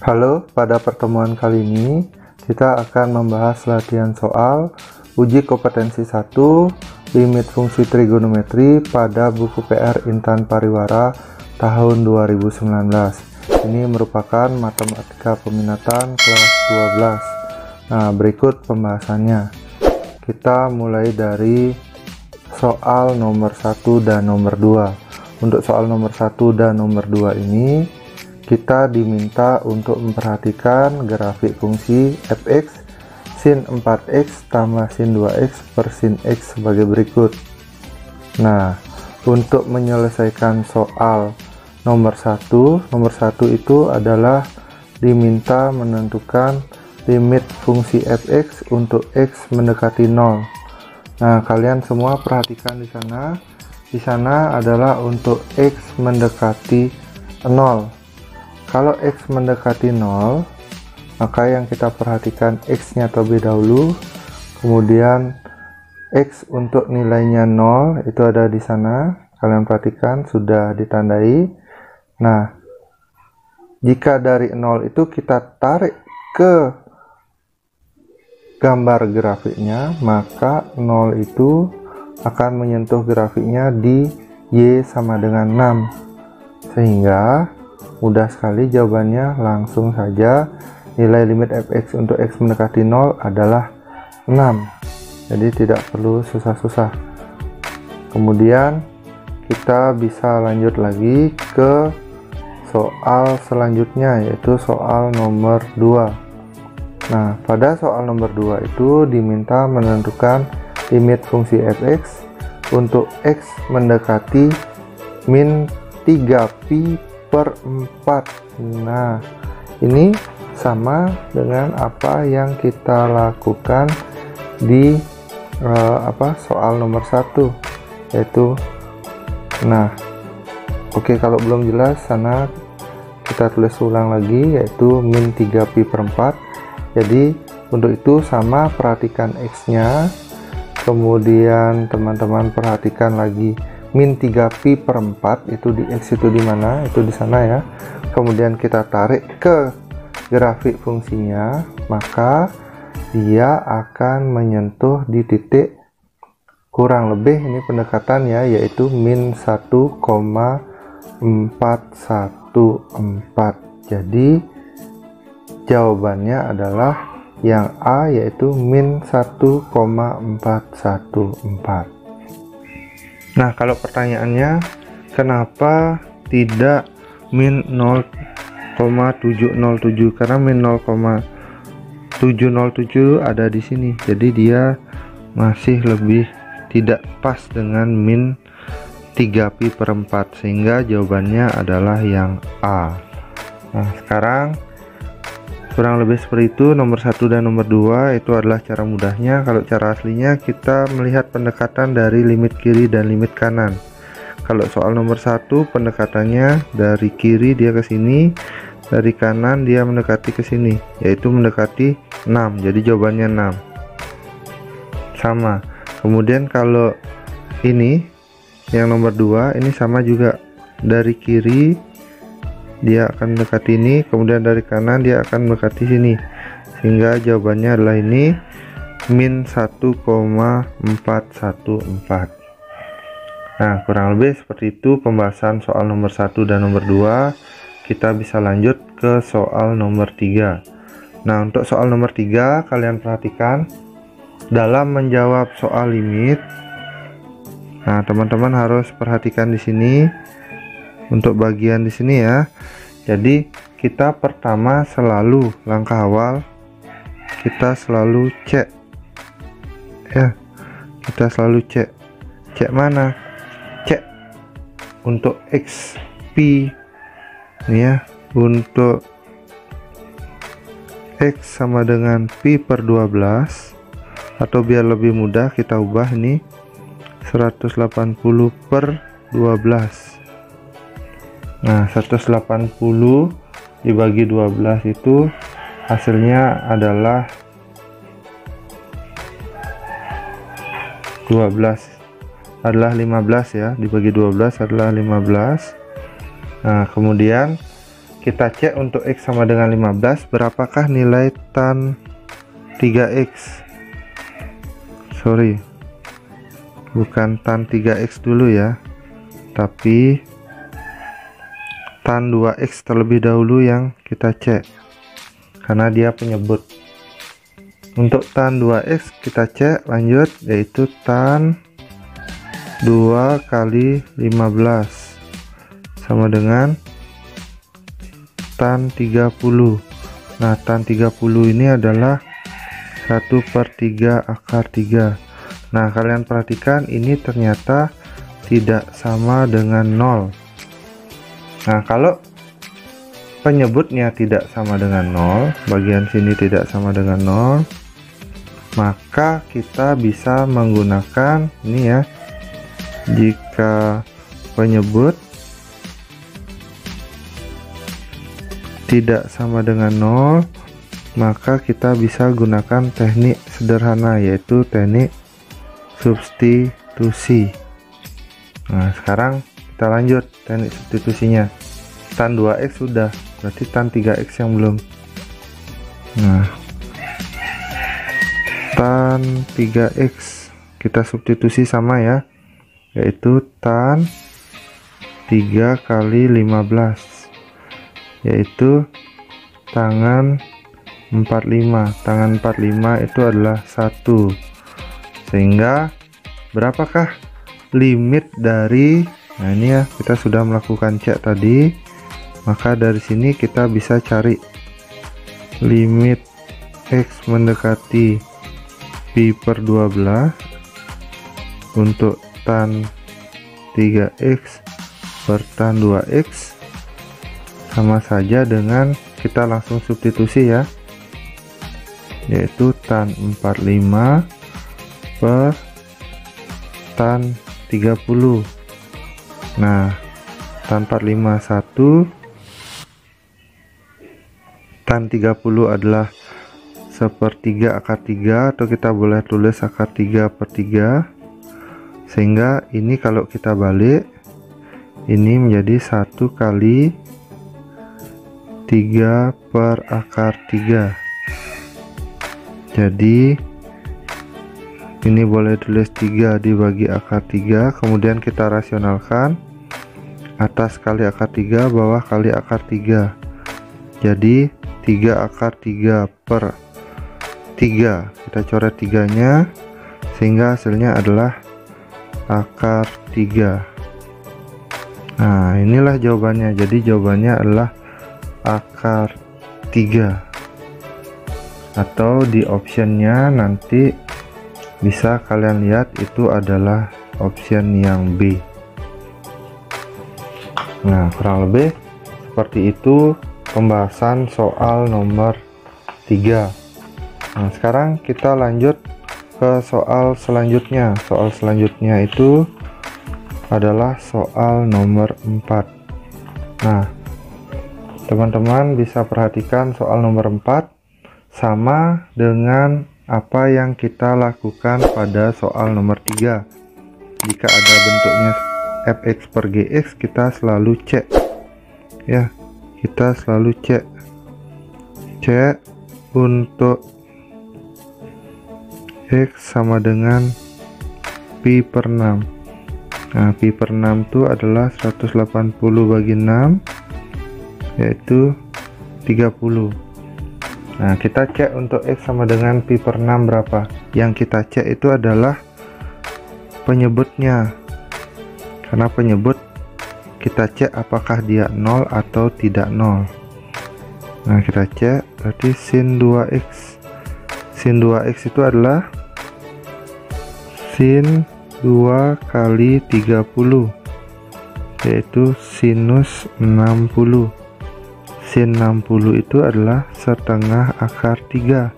Halo, pada pertemuan kali ini kita akan membahas latihan soal uji kompetensi 1 limit fungsi trigonometri pada buku PR Intan Pariwara tahun 2019. Ini merupakan matematika peminatan kelas 12. Nah, berikut pembahasannya. Kita mulai dari soal nomor 1 dan nomor 2. Untuk soal nomor 1 dan nomor 2 ini kita diminta untuk memperhatikan grafik fungsi fx sin 4x tambah sin 2x per sin x sebagai berikut. Nah, untuk menyelesaikan soal nomor 1 itu adalah diminta menentukan limit fungsi fx untuk x mendekati 0. Nah, kalian semua perhatikan di sana. Di sana adalah untuk x mendekati 0. Kalau x mendekati 0, maka yang kita perhatikan x-nya terlebih dahulu, kemudian x untuk nilainya 0 itu ada di sana. Kalian perhatikan sudah ditandai. Nah, jika dari 0 itu kita tarik ke gambar grafiknya, maka 0 itu akan menyentuh grafiknya di y sama dengan 6, sehingga mudah sekali jawabannya. Langsung saja nilai limit fx untuk x mendekati 0 adalah 6, jadi tidak perlu susah-susah. Kemudian kita bisa lanjut lagi ke soal selanjutnya, yaitu soal nomor 2. Nah, pada soal nomor 2 itu diminta menentukan limit fungsi fx untuk x mendekati min 3pi per 4. Nah, ini sama dengan apa yang kita lakukan di soal nomor 1, yaitu oke, kalau belum jelas sana kita tulis ulang lagi, yaitu min 3pi per 4. Jadi untuk itu sama, perhatikan x-nya, kemudian teman-teman perhatikan lagi min 3pi per 4 itu di x itu di mana, itu di sana ya. Kemudian kita tarik ke grafik fungsinya, maka dia akan menyentuh di titik kurang lebih, ini pendekatan ya, yaitu min 1,414. Jadi jawabannya adalah yang A, yaitu min 1,414. Nah, kalau pertanyaannya kenapa tidak min 0,707, karena min 0,707 ada di sini, jadi dia masih lebih tidak pas dengan min 3pi per 4, sehingga jawabannya adalah yang A. Nah, sekarang kurang lebih seperti itu. Nomor 1 dan nomor 2 itu adalah cara mudahnya. Kalau cara aslinya kita melihat pendekatan dari limit kiri dan limit kanan. Kalau soal nomor 1 pendekatannya dari kiri dia ke sini, dari kanan dia mendekati ke sini, yaitu mendekati 6. Jadi jawabannya 6. Sama. Kemudian kalau ini yang nomor 2 ini sama juga, dari kiri dia akan mendekati ini, kemudian dari kanan dia akan mendekati sini, sehingga jawabannya adalah ini min 1,414. Nah, kurang lebih seperti itu pembahasan soal nomor 1 dan nomor 2. Kita bisa lanjut ke soal nomor 3. Nah, untuk soal nomor 3 kalian perhatikan dalam menjawab soal limit. Nah, teman-teman harus perhatikan di sini untuk bagian di sini ya. Jadi kita pertama selalu langkah awal kita selalu cek ya, kita selalu cek mana, cek untuk x pi ini ya, untuk x sama dengan pi per 12, atau biar lebih mudah kita ubah ini 180 per 12. Nah, 180 dibagi 12 itu hasilnya adalah 15 ya, dibagi 12 adalah 15. Nah, kemudian kita cek untuk X sama dengan 15, berapakah nilai tan 3X? Sorry, bukan tan 3X dulu ya, tapi tan 2X terlebih dahulu yang kita cek, karena dia penyebut. Untuk tan 2X kita cek lanjut, yaitu tan 2 kali 15 sama dengan tan 30. Nah, tan 30 ini adalah 1/3 akar 3. Nah, kalian perhatikan ini ternyata tidak sama dengan 0. Nah, kalau penyebutnya tidak sama dengan 0, bagian sini tidak sama dengan 0, maka kita bisa menggunakan ini ya. Jika penyebut tidak sama dengan 0, maka kita bisa gunakan teknik sederhana, yaitu teknik substitusi. Nah, sekarang kita lanjut teknik substitusinya. Tan 2X sudah, berarti tan 3X yang belum. Nah, tan 3X kita substitusi sama ya, yaitu tan 3 kali 15, yaitu tangan 45. Tangan 45 itu adalah 1, sehingga berapakah limit dari, nah ini ya, kita sudah melakukan cek tadi, maka dari sini kita bisa cari limit X mendekati pi/12 untuk tan 3X per tan 2X sama saja dengan kita langsung substitusi ya, yaitu tan 45 per tan 30. Nah, tan 45 1, tan 30 adalah 1/3 akar 3, atau kita boleh tulis akar 3/3, sehingga ini kalau kita balik ini menjadi 1 kali 3 per akar 3. Jadi ini boleh tulis 3 dibagi akar 3, kemudian kita rasionalkan, atas kali akar 3, bawah kali akar 3, jadi 3 akar 3 per 3. Kita coret 3-nya, sehingga hasilnya adalah akar 3. Nah, inilah jawabannya. Jadi jawabannya adalah akar 3, atau di optionnya nanti bisa kalian lihat itu adalah option yang B. Nah, kurang lebih seperti itu pembahasan soal nomor 3. Nah, sekarang kita lanjut ke soal selanjutnya. Soal selanjutnya itu adalah soal nomor 4. Nah, teman-teman bisa perhatikan soal nomor 4 sama dengan apa yang kita lakukan pada soal nomor 3. Jika ada bentuknya fx per gx, kita selalu cek ya, kita selalu cek untuk x sama dengan pi/6. Nah, pi/6 itu adalah 180 bagi 6, yaitu 30. Nah, kita cek untuk X sama dengan pi/6 berapa. Yang kita cek itu adalah penyebutnya, karena penyebut kita cek apakah dia 0 atau tidak 0. Nah, kita cek, berarti sin 2X. Sin 2X itu adalah sin 2 kali 30, yaitu sinus 60. Sin 60 itu adalah setengah akar 3,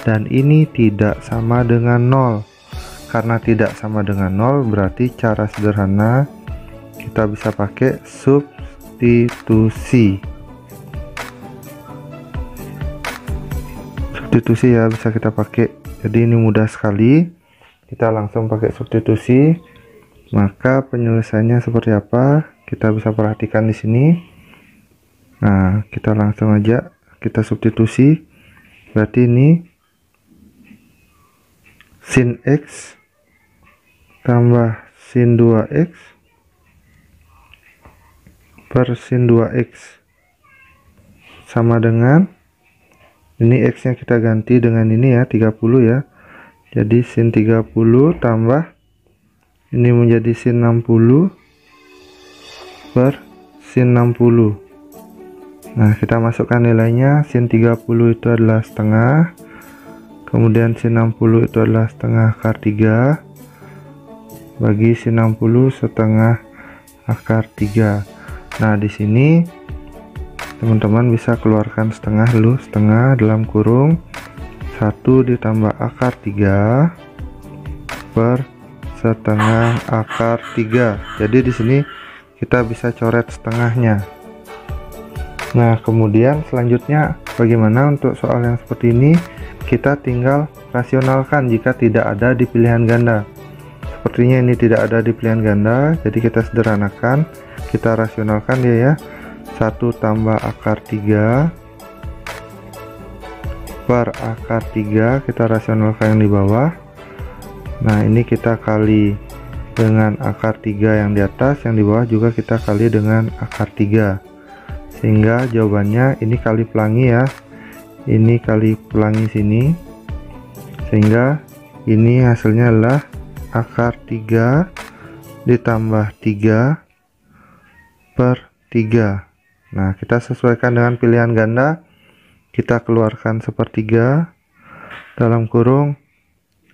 dan ini tidak sama dengan 0. Karena tidak sama dengan 0, berarti cara sederhana kita bisa pakai substitusi. Substitusi ya, bisa kita pakai. Jadi ini mudah sekali, kita langsung pakai substitusi. Maka penyelesaiannya seperti apa kita bisa perhatikan di sini. Nah, kita langsung aja kita substitusi. Berarti ini sin X tambah sin 2X per sin 2X sama dengan ini X nya kita ganti dengan ini ya, 30 ya. Jadi sin 30 tambah ini menjadi sin 60 per sin 60. Nah, kita masukkan nilainya. Sin 30 itu adalah setengah, kemudian sin 60 itu adalah setengah akar 3 bagi sin 60 setengah akar 3. Nah, di sini teman-teman bisa keluarkan setengah dulu, setengah dalam kurung 1 ditambah akar 3 per setengah akar 3. Jadi di sini kita bisa coret setengahnya. Nah, kemudian selanjutnya bagaimana untuk soal yang seperti ini? Kita tinggal rasionalkan jika tidak ada di pilihan ganda. Sepertinya ini tidak ada di pilihan ganda, jadi kita sederhanakan, kita rasionalkan dia ya. 1 tambah akar 3 per akar 3, kita rasionalkan yang di bawah. Nah, ini kita kali dengan akar 3 yang di atas, yang di bawah juga kita kali dengan akar 3. Sehingga jawabannya ini kali pelangi ya, ini kali pelangi sini, sehingga ini hasilnya adalah akar 3 ditambah 3 per 3. Nah, kita sesuaikan dengan pilihan ganda, kita keluarkan sepertiga dalam kurung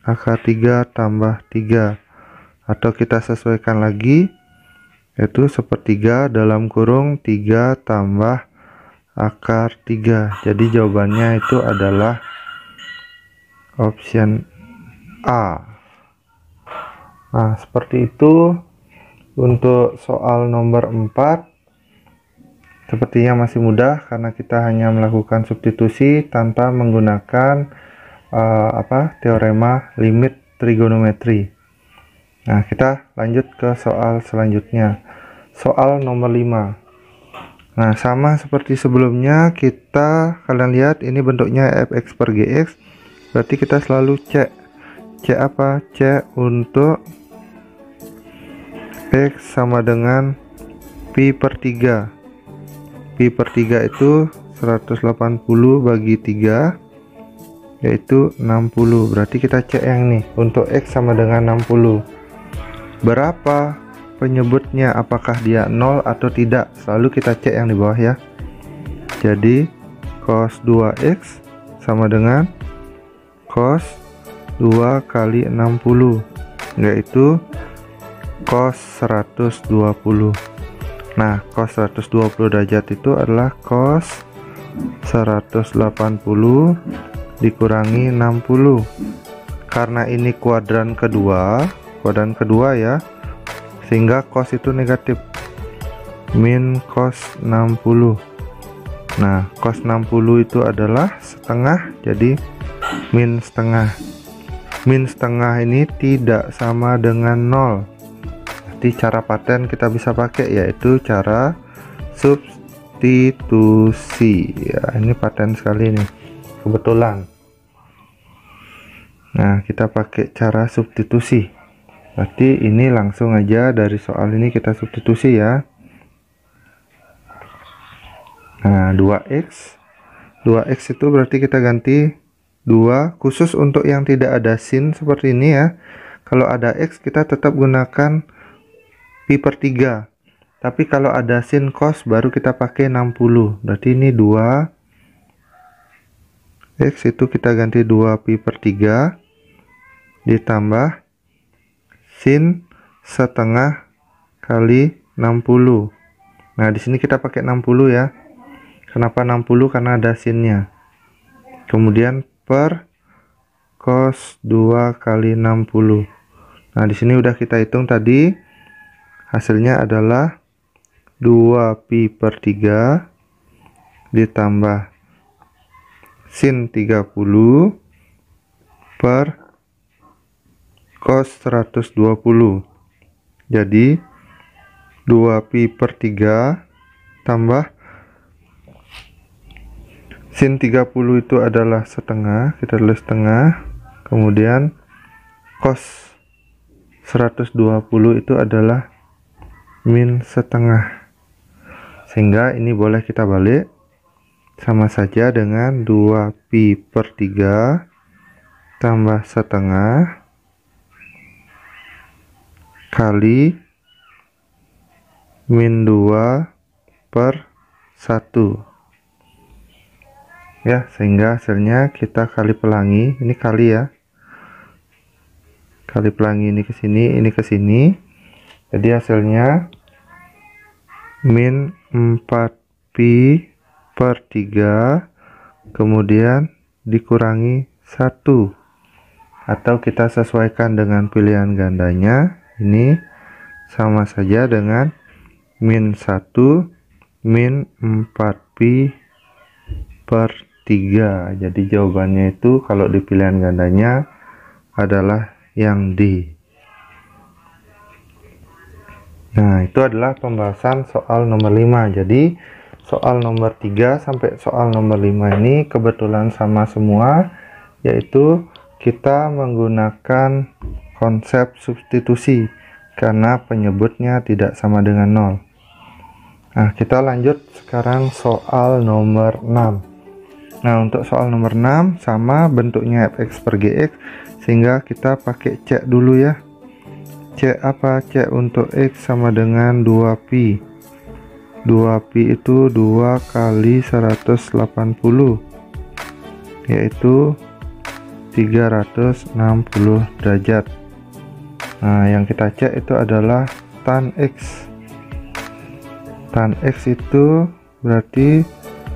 akar 3 tambah 3, atau kita sesuaikan lagi, yaitu sepertiga dalam kurung 3 tambah akar 3. Jadi jawabannya itu adalah option A. Nah, seperti itu untuk soal nomor 4. Sepertinya masih mudah karena kita hanya melakukan substitusi tanpa menggunakan teorema limit trigonometri. Nah, kita lanjut ke soal selanjutnya. Soal nomor 5. Nah, sama seperti sebelumnya, kalian lihat ini bentuknya fx per gx. Berarti kita selalu cek. Cek apa? Cek untuk x sama dengan pi per 3. Pi per 3 itu 180 bagi 3, yaitu 60. Berarti kita cek yang nih, untuk x sama dengan 60. Berapa penyebutnya, apakah dia 0 atau tidak? Selalu kita cek yang di bawah ya. Jadi cos 2x sama dengan cos 2 kali 60, yaitu cos 120. Nah, cos 120 derajat itu adalah cos 180 dikurangi 60. Karena ini kuadran kedua ya, sehingga cos itu negatif, min cos 60. Nah, cos 60 itu adalah setengah, jadi min setengah. Min setengah ini tidak sama dengan 0. Jadi cara paten kita bisa pakai, yaitu cara substitusi ya. Ini paten sekali nih, kebetulan. Nah, kita pakai cara substitusi. Berarti ini langsung aja dari soal ini kita substitusi ya. Nah, 2x itu berarti kita ganti 2, khusus untuk yang tidak ada sin seperti ini ya. Kalau ada x kita tetap gunakan pi per 3, tapi kalau ada sin cos baru kita pakai 60. Berarti ini 2 x itu kita ganti 2 pi per 3 ditambah sin setengah kali 60. Nah, di sini kita pakai 60 ya. Kenapa 60? Karena ada sinnya. Kemudian per cos 2 kali 60. Nah, di sini udah kita hitung tadi. Hasilnya adalah 2 pi per 3 ditambah sin 30 per cos 120. Jadi 2 pi per 3 tambah sin 30 itu adalah setengah, kita tulis setengah. Kemudian cos 120 itu adalah min setengah, sehingga ini boleh kita balik, sama saja dengan 2pi per 3 tambah setengah kali min 2 per 1 ya, sehingga hasilnya kita kali pelangi, ini kali ya, kali pelangi ini ke sini, ini ke sini, jadi hasilnya min 4pi per 3 kemudian dikurangi 1, atau kita sesuaikan dengan pilihan gandanya, ini sama saja dengan min 1 min 4pi per 3. Jadi jawabannya itu kalau di pilihan gandanya adalah yang D. Nah, itu adalah pembahasan soal nomor 5. Jadi soal nomor 3 sampai soal nomor 5 ini kebetulan sama semua, yaitu kita menggunakan konsep substitusi karena penyebutnya tidak sama dengan 0. Nah, kita lanjut sekarang soal nomor 6. Nah, untuk soal nomor 6 sama bentuknya fx per gx, sehingga kita pakai C dulu ya. C apa? C untuk x sama dengan 2pi. 2pi itu 2 kali 180, yaitu 360 derajat. Nah, yang kita cek itu adalah tan x. Tan x itu berarti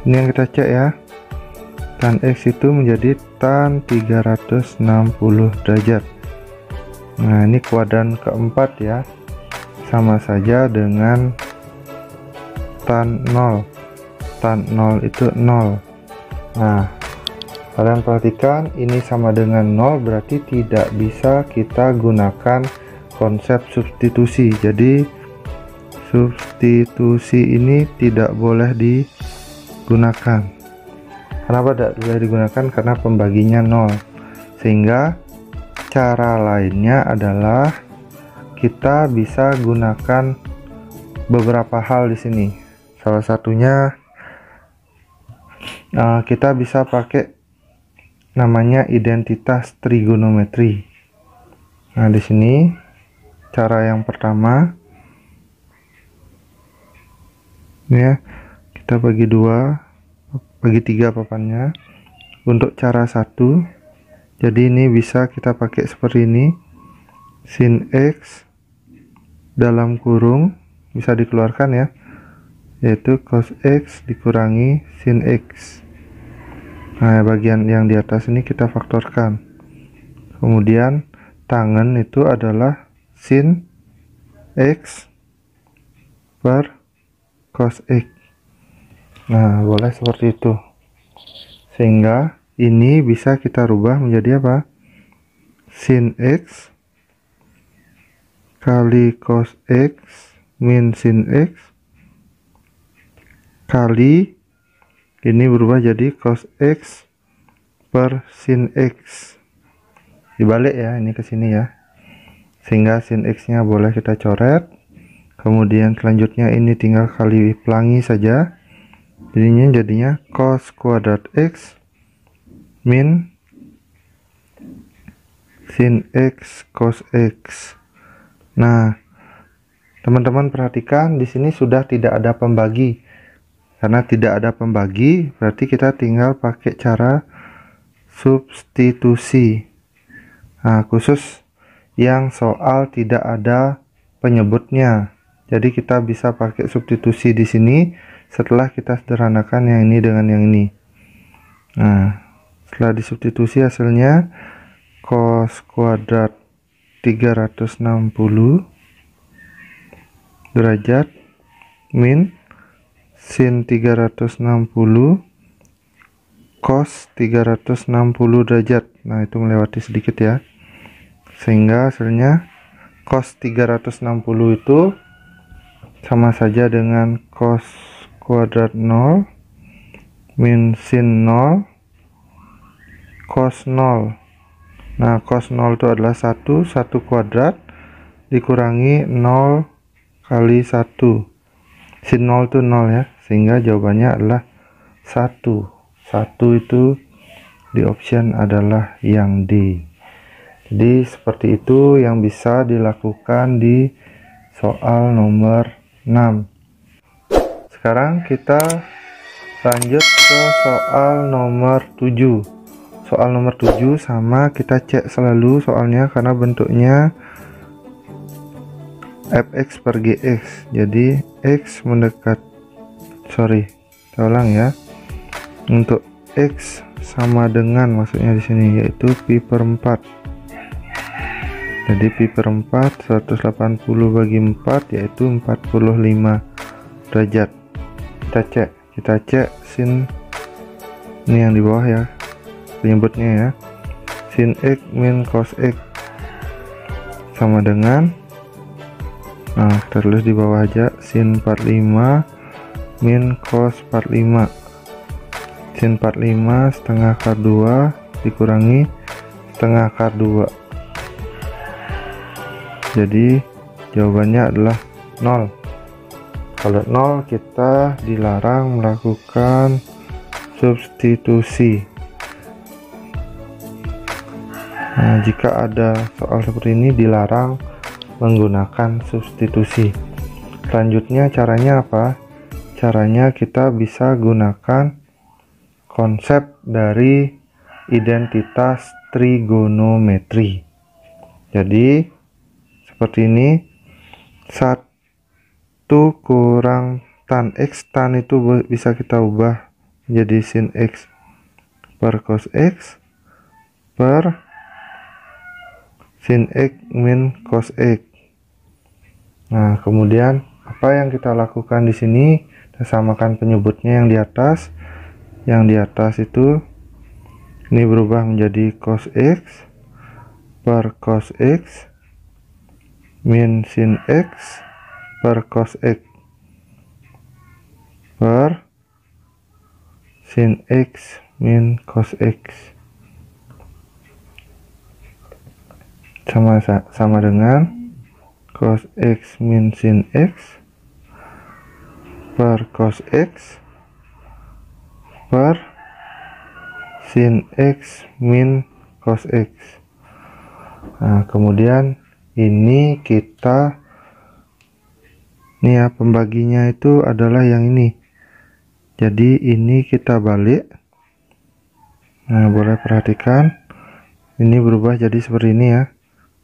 ini yang kita cek ya. Tan x itu menjadi tan 360 derajat. Nah, ini kuadran keempat ya, sama saja dengan tan 0. Tan 0 itu 0. Nah, kalian perhatikan ini sama dengan 0, berarti tidak bisa kita gunakan konsep substitusi. Jadi substitusi ini tidak boleh digunakan. Kenapa tidak boleh digunakan? Karena pembaginya 0. Sehingga cara lainnya adalah kita bisa gunakan beberapa hal di sini. Salah satunya kita bisa pakai namanya identitas trigonometri. Nah, di sini cara yang pertama ya, kita bagi 3 papannya. Untuk cara 1, jadi ini bisa kita pakai seperti ini, sin x dalam kurung bisa dikeluarkan ya, yaitu cos x dikurangi sin x. Nah, bagian yang di atas ini kita faktorkan, kemudian tangen itu adalah sin x per cos x. Nah, boleh seperti itu, sehingga ini bisa kita rubah menjadi apa? Sin x kali cos x min sin x kali ini berubah jadi cos x per sin x. Dibalik ya, ini ke sini ya, sehingga sin x nya boleh kita coret. Kemudian selanjutnya ini tinggal kali pelangi saja, jadinya cos kuadrat x min sin x cos x. Nah, teman-teman perhatikan di sini sudah tidak ada pembagi. Karena tidak ada pembagi, berarti kita tinggal pakai cara substitusi. Nah, khusus yang soal tidak ada penyebutnya, jadi kita bisa pakai substitusi di sini setelah kita sederhanakan yang ini dengan yang ini. Nah, setelah disubstitusi hasilnya cos kuadrat 360 derajat min sin 360 cos 360 derajat. Nah, itu melewati sedikit ya, sehingga hasilnya cos 360 itu sama saja dengan cos kuadrat 0 min sin 0 cos 0. Nah, cos 0 itu adalah 1 kuadrat dikurangi 0 kali 1. Sin 0 itu 0 ya, sehingga jawabannya adalah 1. 1 itu di option adalah yang D. Jadi seperti itu yang bisa dilakukan di soal nomor 6. Sekarang kita lanjut ke soal nomor 7. Soal nomor 7 sama, kita cek selalu soalnya karena bentuknya fx per gx. Jadi x mendekat, saya ulang ya. Untuk x sama dengan, maksudnya di sini yaitu pi per 4. Jadi pi per 4 180 bagi 4 yaitu 45 derajat. Kita cek sin ini yang di bawah ya, penyebutnya ya, sin x min cos x sama dengan, nah kita tulis di bawah aja, sin 45 min cos 45. Sin 45 setengah akar 2 dikurangi setengah akar 2. Jadi jawabannya adalah 0. Kalau 0 kita dilarang melakukan substitusi. Nah, jika ada soal seperti ini dilarang menggunakan substitusi. Selanjutnya caranya apa? Caranya kita bisa gunakan konsep dari identitas trigonometri. Jadi seperti ini, 1 kurang tan x, tan itu bisa kita ubah jadi sin x per cos x per sin x min cos x. Nah, kemudian apa yang kita lakukan di sini? Kita samakan penyebutnya yang di atas. Yang di atas itu ini berubah menjadi cos x per cos x min sin x per cos x per sin x min cos x sama dengan cos x min sin x per cos x per sin x min cos x. Nah, kemudian ini kita nih ya, pembaginya itu adalah yang ini. Jadi ini kita balik. Nah, boleh perhatikan ini berubah jadi seperti ini ya,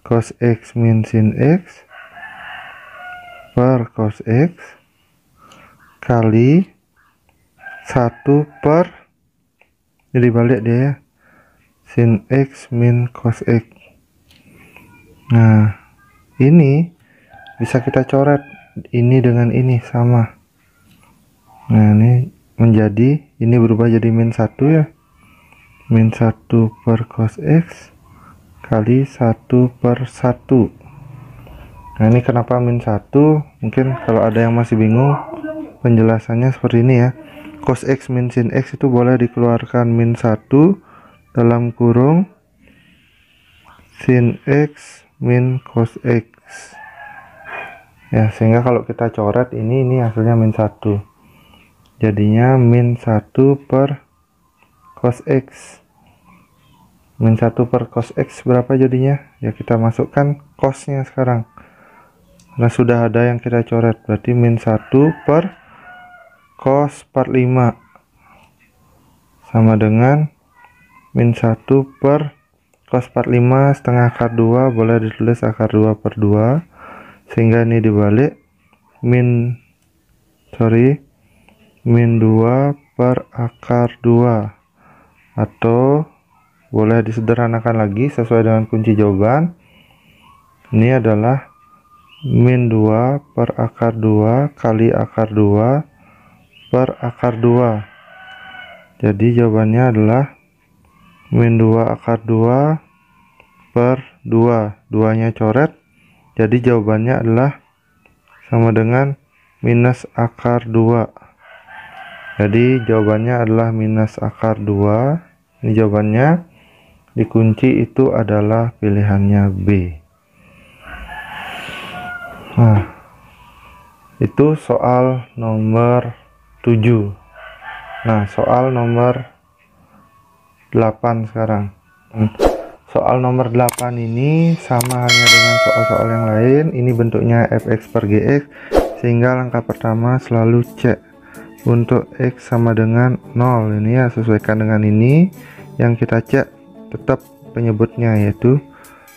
cos x min sin x per cos x kali 1 per, jadi balik dia ya, sin x min cos x. Nah, ini bisa kita coret ini dengan ini sama. Nah, ini menjadi, ini berubah jadi min 1 ya, min 1 per cos x kali 1 per 1. Nah, ini kenapa min 1? Mungkin kalau ada yang masih bingung, penjelasannya seperti ini ya. Cos x min sin x itu boleh dikeluarkan min 1 dalam kurung sin x min cos x ya, sehingga kalau kita coret ini hasilnya min 1, jadinya min 1 per cos x. Min 1 per cos x berapa jadinya? Ya, kita masukkan cosnya sekarang. Nah, sudah ada yang kita coret, berarti min 1 per cos 45 sama dengan min 1 per cos 45 setengah akar 2, boleh ditulis akar 2 per 2, sehingga ini dibalik, min 2 per akar 2, atau boleh disederhanakan lagi sesuai dengan kunci jawaban. Ini adalah min 2 per akar 2 kali akar 2 per akar 2. Jadi jawabannya adalah min 2 akar 2 per 2. 2-nya coret. Jadi jawabannya adalah sama dengan minus akar 2. Jadi jawabannya adalah minus akar 2. Ini jawabannya. Dikunci itu adalah pilihannya B. Nah, itu soal nomor 7. Nah, soal nomor 8 sekarang. Soal nomor 8 ini sama halnya dengan soal-soal yang lain. Ini bentuknya fx per gx, sehingga langkah pertama selalu cek untuk x sama dengan 0. Ini ya, sesuaikan dengan ini. Yang kita cek tetap penyebutnya, yaitu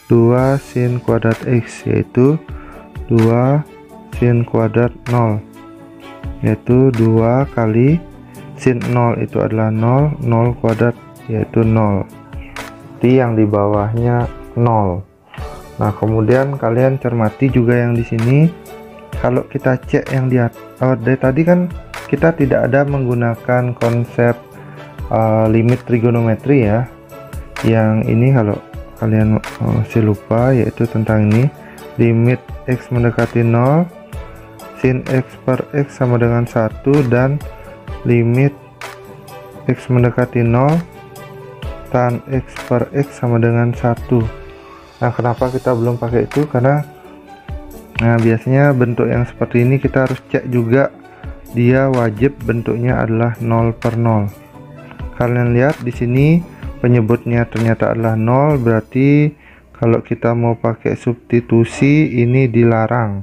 2 sin kuadrat x, yaitu 2 sin kuadrat 0, yaitu 2 kali sin 0 itu adalah 0, 0 kuadrat yaitu 0. Jadi yang di bawahnya 0. Nah, kemudian kalian cermati juga yang di sini. Kalau kita cek yang di atas, dari tadi kan kita tidak ada menggunakan konsep limit trigonometri ya. Yang ini kalau kalian masih lupa, yaitu tentang ini, limit x mendekati 0, sin x per x sama dengan 1, dan limit x mendekati 0, tan x per x sama dengan 1. Nah, kenapa kita belum pakai itu? Karena biasanya bentuk yang seperti ini kita harus cek juga, dia wajib bentuknya adalah 0 per 0. Kalian lihat di sini penyebutnya ternyata adalah 0, berarti kalau kita mau pakai substitusi ini dilarang.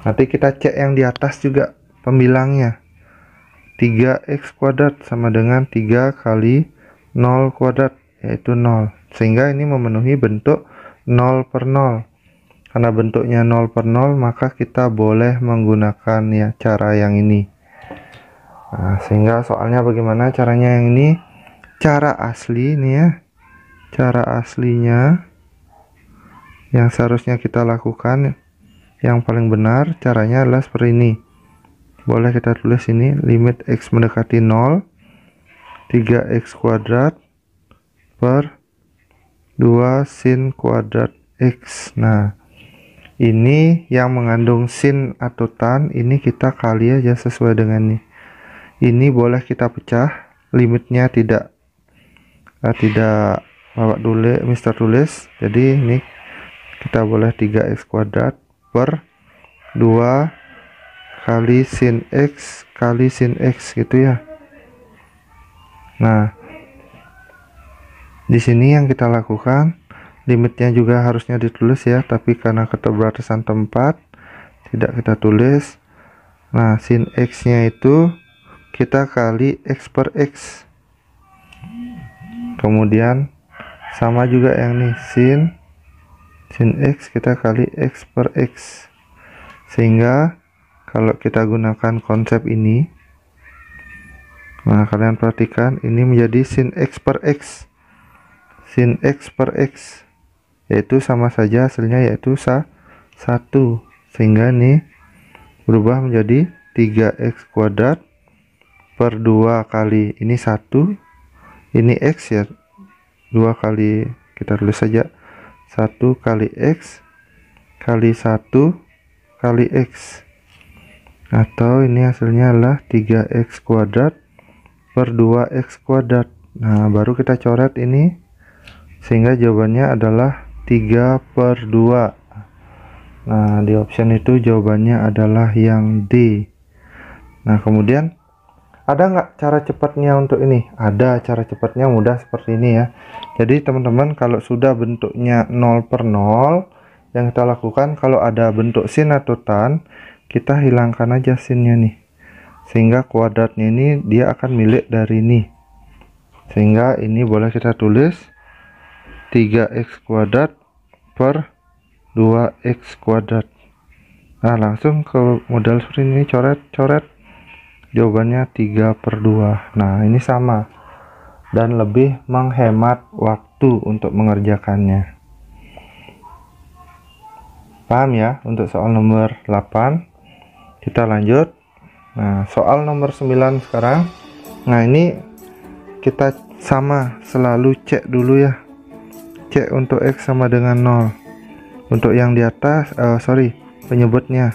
Nanti kita cek yang di atas juga pembilangnya. 3x kuadrat sama dengan 3 kali 0 kuadrat, yaitu 0. Sehingga ini memenuhi bentuk 0 per 0. Karena bentuknya 0 per 0, maka kita boleh menggunakan ya cara yang ini. Nah, sehingga soalnya bagaimana caranya yang ini? Cara asli nih ya. Cara aslinya yang seharusnya kita lakukan, yang paling benar caranya adalah seperti ini. Boleh kita tulis ini, limit x mendekati 0, 3x kuadrat per 2 sin kuadrat x. Nah, ini yang mengandung sin atau tan, ini kita kali aja sesuai dengan ini. Ini boleh kita pecah, limitnya tidak bawa dulu Mister tulis. Jadi ini kita boleh 3x kuadrat per 2 kali sin x kali sin x gitu ya. Nah, di sini yang kita lakukan, limitnya juga harusnya ditulis ya, tapi karena keterbatasan tempat tidak kita tulis. Nah, sin x nya itu kita kali x per x. Kemudian sama juga yang nih, sin x kita kali x per x. Sehingga kalau kita gunakan konsep ini, nah kalian perhatikan ini menjadi sin x per x. Sin x per x, yaitu sama saja hasilnya yaitu 1. Sehingga ini berubah menjadi 3x kuadrat per 2 kali ini 1, ini x ya, 2 kali, kita tulis saja 1 kali x kali 1 kali x, atau ini hasilnya adalah 3x kuadrat per 2x kuadrat. Nah, baru kita coret ini, sehingga jawabannya adalah 3 per 2. Nah, di option itu jawabannya adalah yang D. Nah, kemudian ada nggak cara cepatnya untuk ini? Ada cara cepatnya, mudah seperti ini ya. Jadi teman-teman, kalau sudah bentuknya 0 per 0, yang kita lakukan kalau ada bentuk sin atau tan, kita hilangkan aja sinnya nih, sehingga kuadratnya ini dia akan milik dari ini. Sehingga ini boleh kita tulis 3x kuadrat per 2x kuadrat. Nah, langsung ke model seperti ini, coret-coret, jawabannya 3 per 2. Nah, ini sama dan lebih menghemat waktu untuk mengerjakannya. Paham ya untuk soal nomor 8? Kita lanjut. Nah, soal nomor 9 sekarang. Nah, ini kita sama selalu cek dulu ya. Cek untuk x sama dengan 0. Untuk yang di atas, penyebutnya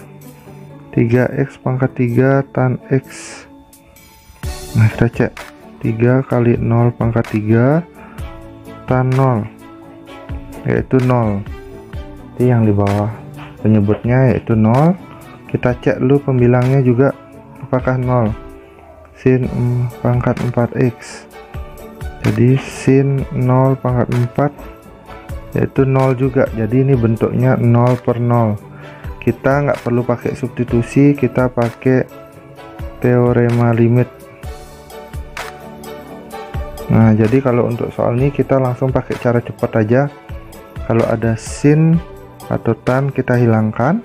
3x pangkat 3 tan x Nah, kita cek 3 kali 0 pangkat 3 tan 0 yaitu 0. Jadi yang di bawah penyebutnya yaitu 0. Kita cek dulu pembilangnya juga apakah 0. Sin pangkat 4x, jadi sin 0 pangkat 4 yaitu 0 juga. Jadi ini bentuknya 0 per 0. Kita nggak perlu pakai substitusi, kita pakai teorema limit. Nah, jadi kalau untuk soal ini kita langsung pakai cara cepat aja. Kalau ada sin atau tan kita hilangkan.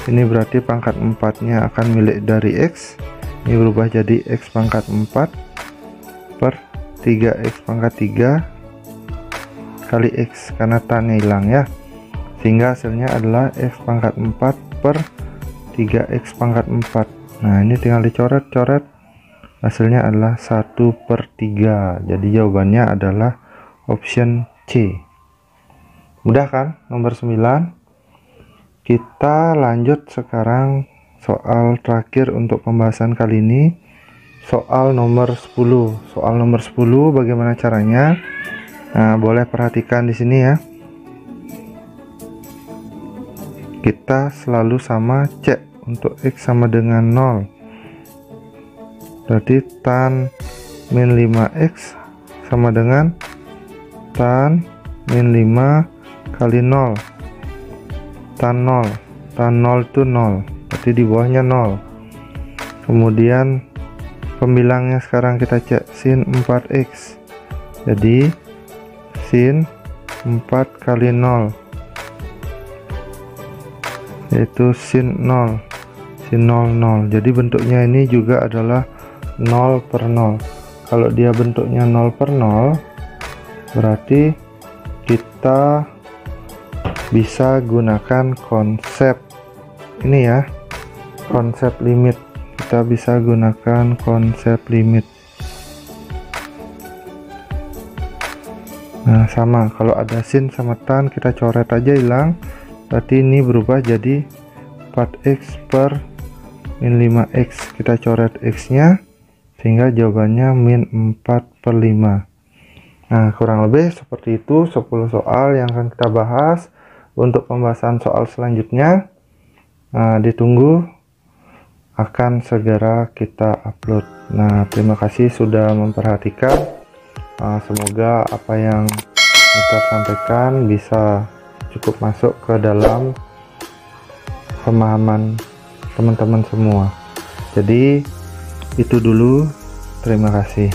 Ini berarti pangkat 4-nya akan milik dari x. Ini berubah jadi x pangkat 4 per 3x pangkat 3 kali x karena tannya hilang ya. Sehingga hasilnya adalah x pangkat 4 per 3x pangkat 4. Nah, ini tinggal dicoret-coret. Hasilnya adalah 1/3. Jadi jawabannya adalah option C. Mudah kan? Nomor 9. Kita lanjut sekarang soal terakhir untuk pembahasan kali ini. Soal nomor 10. Soal nomor 10 bagaimana caranya? Nah, boleh perhatikan di sini ya. Kita selalu sama cek untuk x sama dengan 0. Berarti tan min 5x sama dengan tan min 5 kali 0. Tan 0. Tan 0 itu 0. Berarti di bawahnya 0. Kemudian pembilangnya sekarang kita cek sin 4x. Jadi sin 4 kali 0 yaitu sin 0. Sin 0 0. Jadi bentuknya ini juga adalah 0 per 0. Kalau dia bentuknya 0 per 0 berarti kita bisa gunakan konsep ini ya, konsep limit. Kita bisa gunakan konsep limit. Nah, sama kalau ada sin sama tan kita coret aja hilang. Berarti ini berubah jadi 4x per min 5x. Kita coret x nya sehingga jawabannya min 4/5. Nah, kurang lebih seperti itu 10 soal yang akan kita bahas. Untuk pembahasan soal selanjutnya ditunggu, akan segera kita upload. Nah, terima kasih sudah memperhatikan. Semoga apa yang kita sampaikan bisa cukup masuk ke dalam pemahaman teman-teman semua. Jadi itu dulu, terima kasih.